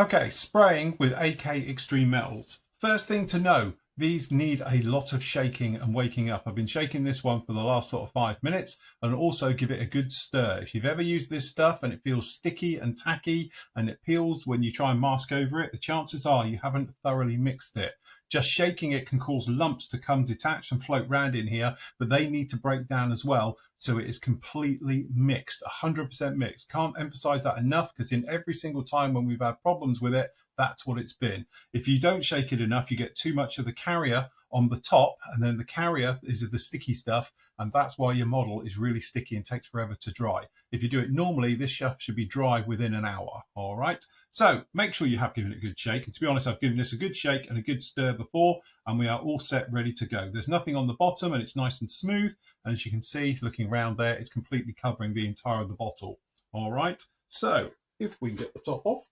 Okay, spraying with AK Etreme metals. First thing to know, these need a lot of shaking and waking up. I've been shaking this one for the last sort of 5 minutes, and also give it a good stir. If you've ever used this stuff and it feels sticky and tacky and it peels when you try and mask over it, the chances are you haven't thoroughly mixed it. Just shaking it can cause lumps to come detached and float around in here, but they need to break down as well so it is completely mixed, 100% mixed. Can't emphasize that enough, because in every single time when we've had problems with it, that's what it's been. If you don't shake it enough, you get too much of the carrier on the top, and then the carrier is the sticky stuff, and that's why your model is really sticky and takes forever to dry. If you do it normally, this stuff should be dry within an hour. All right, so make sure you have given it a good shake, and to be honest, I've given this a good shake and a good stir before, and we are all set, ready to go. There's nothing on the bottom, and it's nice and smooth, and as you can see, looking around there, it's completely covering the entire of the bottle. All right, so if we can get the top off,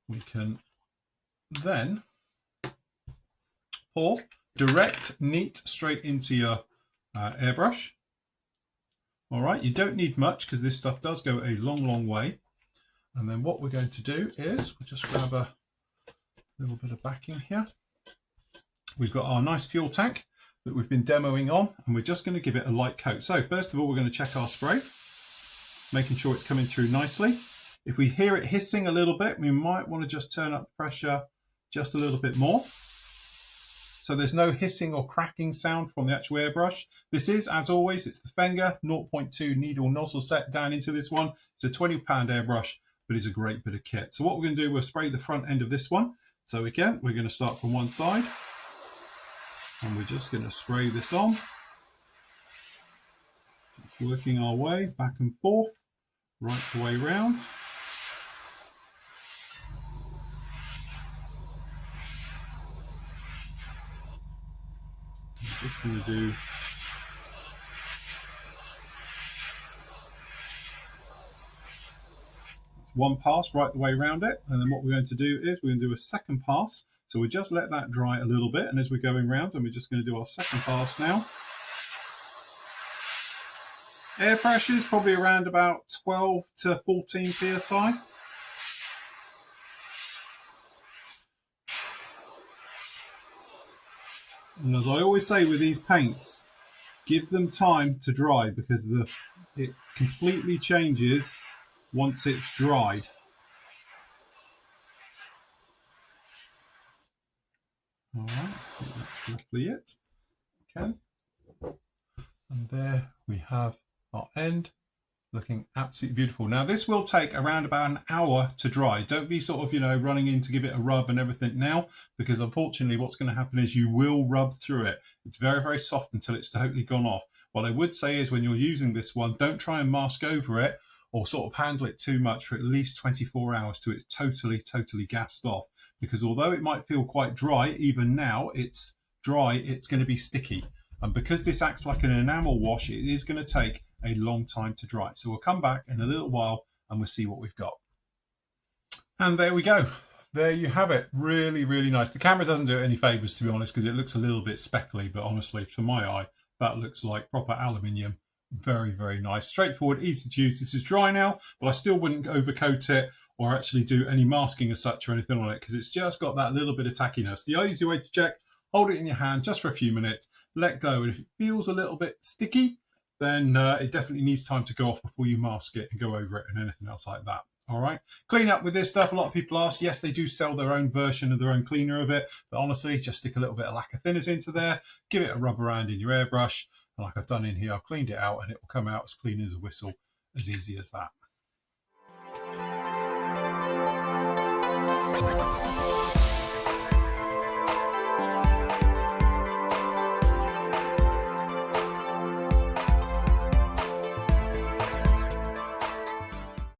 we can then pour direct, neat, straight into your airbrush. All right, you don't need much because this stuff does go a long way. And then what we're going to do is we'll just grab a little bit of backing here. We've got our nice fuel tank that we've been demoing on, and we're just going to give it a light coat. So first of all, we're going to check our spray, making sure it's coming through nicely. If we hear it hissing a little bit, we might want to just turn up the pressure just a little bit more. So there's no hissing or cracking sound from the actual airbrush. This is, as always, it's the Fenger 0.2 needle nozzle set down into this one. It's a £20 airbrush, but it's a great bit of kit. So what we're going to do, we'll spray the front end of this one. So again, we're going to start from one side, and we're just going to spray this on. Just working our way back and forth, right the way round. I'm just going to do one pass right the way around it, and then what we're going to do is we're going to do a second pass. So we just let that dry a little bit, and as we're going round, and we're just going to do our second pass now. Air pressure is probably around about 12 to 14 psi. And as I always say with these paints, give them time to dry, because it completely changes once it's dried. All right, I think that's roughly it. Okay, and there we have our end, looking absolutely beautiful. Now this will take around about an hour to dry. Don't be sort of, you know, running in to give it a rub and everything now, because unfortunately what's going to happen is you will rub through it. It's very soft until it's totally gone off. What I would say is when you're using this one, don't try and mask over it or sort of handle it too much for at least 24 hours till it's totally gassed off, because although it might feel quite dry, even now it's dry, it's going to be sticky. And because this acts like an enamel wash, it is going to take a long time to dry. So we'll come back in a little while and we'll see what we've got. And there we go. There you have it. Really nice. The camera doesn't do it any favors, to be honest, because it looks a little bit speckly, but honestly, to my eye, that looks like proper aluminium. Very nice. Straightforward, easy to use. This is dry now, but I still wouldn't overcoat it or actually do any masking as such or anything on it, because it's just got that little bit of tackiness. The easy way to check, hold it in your hand just for a few minutes, let go, and if it feels a little bit sticky, then it definitely needs time to go off before you mask it and go over it and anything else like that. All right, clean up with this stuff. A lot of people ask, yes, they do sell their own version of their own cleaner of it, but honestly, just stick a little bit of lacquer thinners into there, give it a rub around in your airbrush, and like I've done in here, I've cleaned it out and it will come out as clean as a whistle, as easy as that.